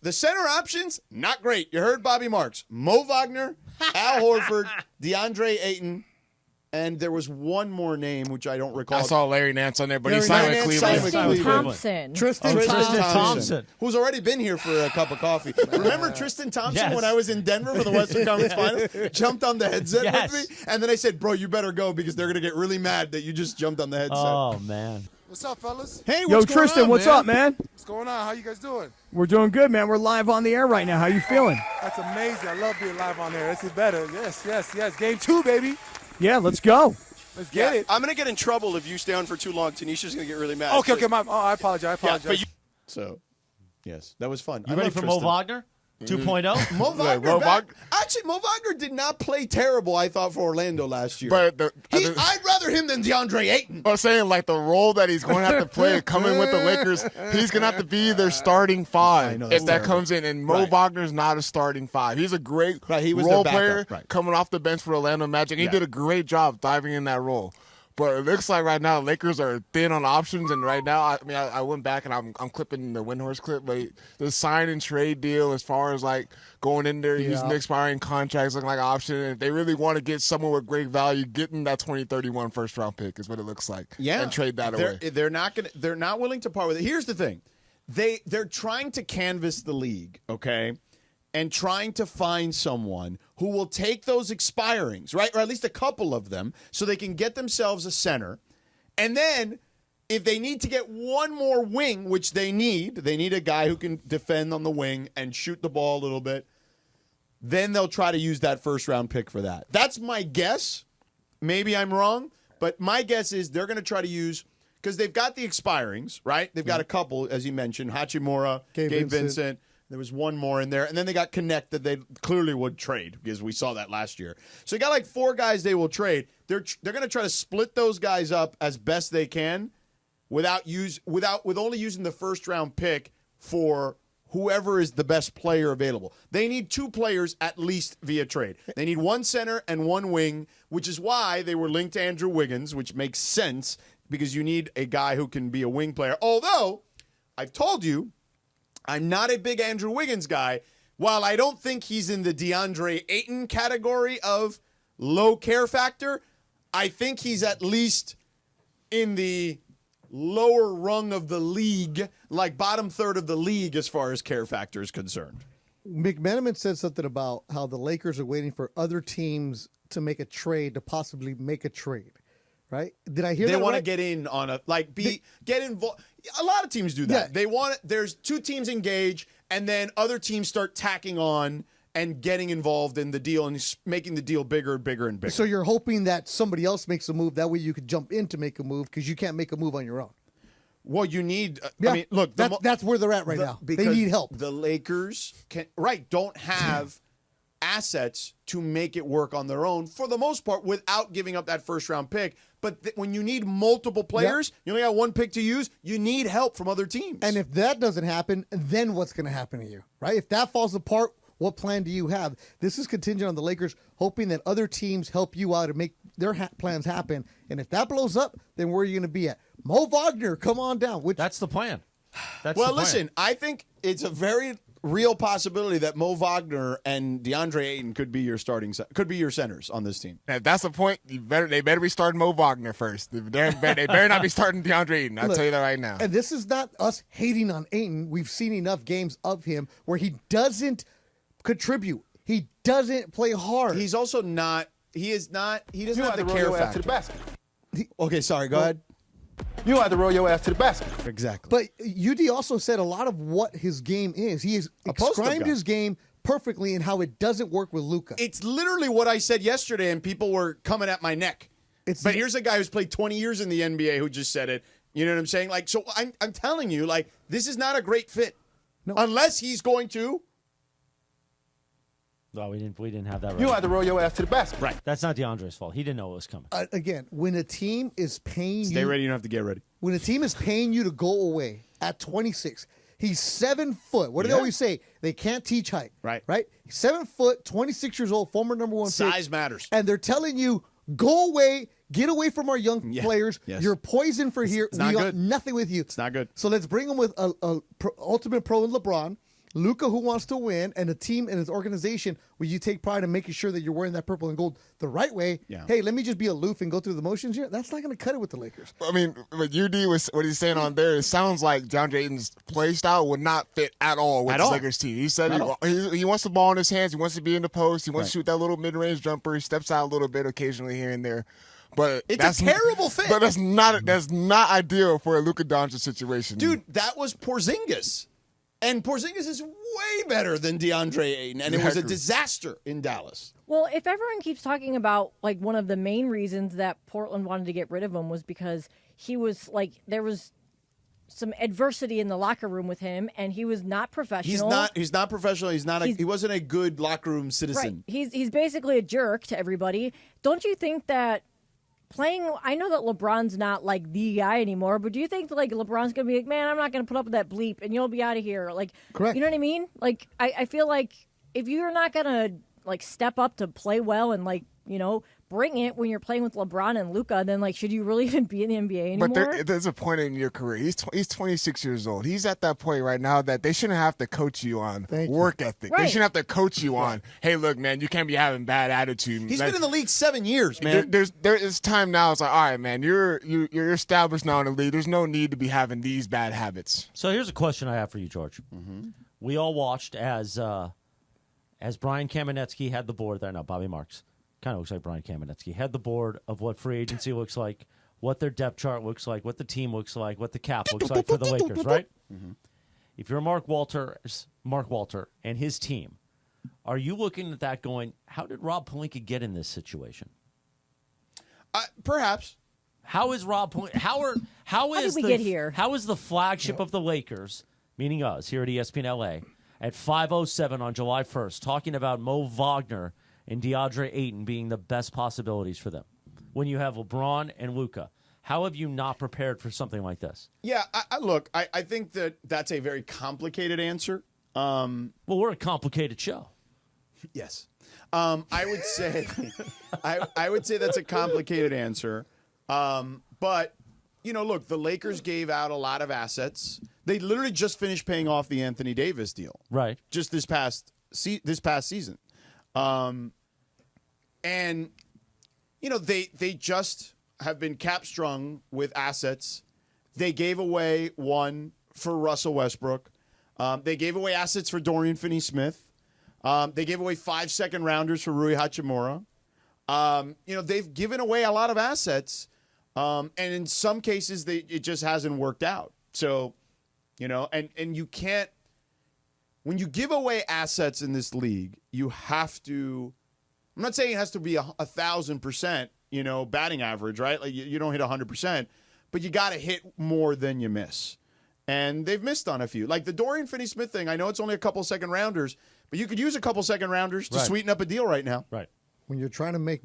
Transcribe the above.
the center options, not great. You heard Bobby Marks. Mo Wagner, Al Horford, Deandre Ayton, and there was one more name, which I don't recall. I saw Larry Nance on there, but he Larry signed with Nance Cleveland. signed with Thompson. Tristan Thompson. Who's already been here for a cup of coffee. Remember Tristan Thompson Yes. when I was in Denver for the Western Conference Finals? Jumped on the headset Yes. with me, and then I said, bro, you better go because they're going to get really mad that you just jumped on the headset. Oh, man. What's up, fellas? Hey, Yo, what's going Tristan, on, what's man? up, man? What's going on? How you guys doing? We're doing good, man. We're live on the air right now. How you feeling? That's amazing. I love being live on there. This is better. Yes. Game 2, baby. Yeah, let's go. Let's get it. I'm going to get in trouble if you stay on for too long. Tanisha's going to get really mad. Okay. I apologize. So, yes, that was fun. You I ready love for Tristan. Mo Wagner 2.0? Mo Wagner, Mo back. Actually, Mo Wagner did not play terrible, I thought, for Orlando last year. But I'd rather him than DeAndre Ayton. I'm saying, like, the role that he's going to have to play coming with the Lakers, he's going to have to be their starting five know, if that's that terrible. comes in. And Mo Wagner's not a starting five. He's a great He was role their backup, player coming off the bench for Orlando Magic. He did a great job diving in that role. But it looks like right now the Lakers are thin on options, and right now, I went back and I'm clipping the Windhorse clip, but the sign and trade deal as far as like going in there using expiring contracts looking like an option. And if they really want to get someone with great value, getting that 2031 first round pick is what it looks like. Yeah, and trade that away. They're not willing to part with it. Here's the thing, they're trying to canvass the league, okay, and trying to find someone who will take those expirings, right, or at least a couple of them, so they can get themselves a center. And then if they need to get one more wing, which they need a guy who can defend on the wing and shoot the ball a little bit, then they'll try to use that first-round pick for that. That's my guess. Maybe I'm wrong, but my guess is they're going to try to use – because they've got the expirings, right? They've got a couple, as you mentioned, Hachimura, Gabe Vincent. There was one more in there. And then they got Connect that they clearly would trade because we saw that last year. So you got like 4 guys they will trade. They're going to try to split those guys up as best they can with only using the first-round pick for whoever is the best player available. They need 2 players at least via trade. They need 1 center and 1 wing, which is why they were linked to Andrew Wiggins, which makes sense because you need a guy who can be a wing player. Although, I've told you, I'm not a big Andrew Wiggins guy. While I don't think he's in the DeAndre Ayton category of low care factor, I think he's at least in the lower rung of the league, like bottom third of the league as far as care factor is concerned. McMenamin said something about how the Lakers are waiting for other teams to make a trade to possibly make a trade. Right? Did I hear that right? They want to get in on get involved. A lot of teams do that. Yeah. They want there's 2 teams engage, and then other teams start tacking on and getting involved in the deal and making the deal bigger and bigger and bigger. So you're hoping that somebody else makes a move. That way you could jump in to make a move because you can't make a move on your own. Well, you need. Yeah, I mean, look, that's where they're at right now. They need help. The Lakers don't have assets to make it work on their own for the most part without giving up that first round pick. But when you need multiple players, you only got 1 pick to use, you need help from other teams. And if that doesn't happen, then what's going to happen to you, right? If that falls apart, what plan do you have? This is contingent on the Lakers hoping that other teams help you out and make their plans happen. And if that blows up, then where are you going to be at? Mo Wagner, come on down. That's the plan. Listen, I think it's a very real possibility that Mo Wagner and DeAndre Ayton could be your centers on this team. If that's the point, they better be starting Mo Wagner first. They better not be starting DeAndre Ayton. I'll tell you that right now. And this is not us hating on Ayton. We've seen enough games of him where he doesn't contribute. He doesn't play hard. He's also not. He doesn't have the care factor. To the basket. Okay, sorry. Go ahead. You have to roll your ass to the basket. Exactly. But UD also said a lot of what his game is. He has described his game perfectly and how it doesn't work with Luka. It's literally what I said yesterday, and people were coming at my neck. But here's a guy who's played 20 years in the NBA who just said it. You know what I'm saying? Like, so I'm telling you, like, this is not a great fit. No. Unless he's going to. No, we didn't have that right. You have to roll your ass to the basket. Right. That's not DeAndre's fault. He didn't know it was coming. Again, when a team is paying Stay ready, you don't have to get ready. When a team is paying you to go away at 26, he's 7 foot. What do they always say? They can't teach height. Right. Right? 7 foot, 26 years old, former number 1 pick. Size matters. And they're telling you, go away, get away from our young players. Yes. You're poison for here. It's not we good. got nothing with you. It's not good. So let's bring him with a ultimate pro in LeBron Luka, who wants to win, and a team and his organization where you take pride in making sure that you're wearing that purple and gold the right way. Yeah. Hey, let me just be aloof and go through the motions here. That's not going to cut it with the Lakers. I mean, what UD was what he's saying on there, it sounds like Deandre Ayton's play style would not fit at all with the Lakers team. He said he wants the ball in his hands. He wants to be in the post. He wants to shoot that little mid-range jumper. He steps out a little bit occasionally here and there. But It's a terrible fit. But that's not ideal for a Luka Doncic situation. Dude, that was Porzingis. And Porzingis is way better than DeAndre Ayton, and it was a disaster in Dallas. Well, if everyone keeps talking about, like, one of the main reasons that Portland wanted to get rid of him was because he was, like, there was some adversity in the locker room with him, and he was not professional. He's not professional. He wasn't a good locker room citizen. Right. He's basically a jerk to everybody. Don't you think that I know that LeBron's not like the guy anymore, but do you think like LeBron's gonna be like, man, I'm not gonna put up with that bleep and you'll be out of here? Like, correct. You know what I mean? Like, I feel like if you're not gonna like step up to play well and like, you know, bring it when you're playing with LeBron and Luka, then like, should you really even be in the NBA anymore? But there's a point in your career. He's 26 years old. He's at that point right now that they shouldn't have to coach you on work ethic. Right. They shouldn't have to coach you on, hey, look, man, you can't be having bad attitude. He's been in the league 7 years, man. There is time now. It's like, all right, man, you're established now in the league. There's no need to be having these bad habits. So here's a question I have for you, George. Mm-hmm. We all watched as Brian Kamenetsky had the board there. No, Bobby Marks. Kind of looks like Brian Kamenetsky had the board of what free agency looks like, what their depth chart looks like, what the team looks like, what the cap looks like for the Lakers, right? Mm-hmm. If you're Mark Walter and his team, are you looking at that going, how did Rob Pelinka get in this situation? Perhaps. How is Rob Pelinka? How did we get here? How is the flagship of the Lakers, meaning us here at ESPN LA, at 5:07 on July 1st, talking about Mo Wagner and DeAndre Ayton being the best possibilities for them when you have LeBron and Luka? How have you not prepared for something like this? Yeah, I think that's a very complicated answer. Well, we're a complicated show. Yes. I would say I would say that's a complicated answer. But, you know, look, the Lakers gave out a lot of assets. They literally just finished paying off the Anthony Davis deal. Right. Just this past season. And, you know, they just have been cap strung with assets. They gave away one for Russell Westbrook. They gave away assets for Dorian Finney-Smith. They gave away 5 second-rounders for Rui Hachimura. You know, they've given away a lot of assets. And in some cases, it just hasn't worked out. So, you know, and you can't, when you give away assets in this league, you have to, I'm not saying it has to be 1,000%, you know, batting average, right? Like you don't hit 100%, but you got to hit more than you miss. And they've missed on a few. Like the Dorian Finney-Smith thing, I know it's only a couple second rounders, but you could use a couple second rounders to sweeten up a deal right now. Right. When you're trying to make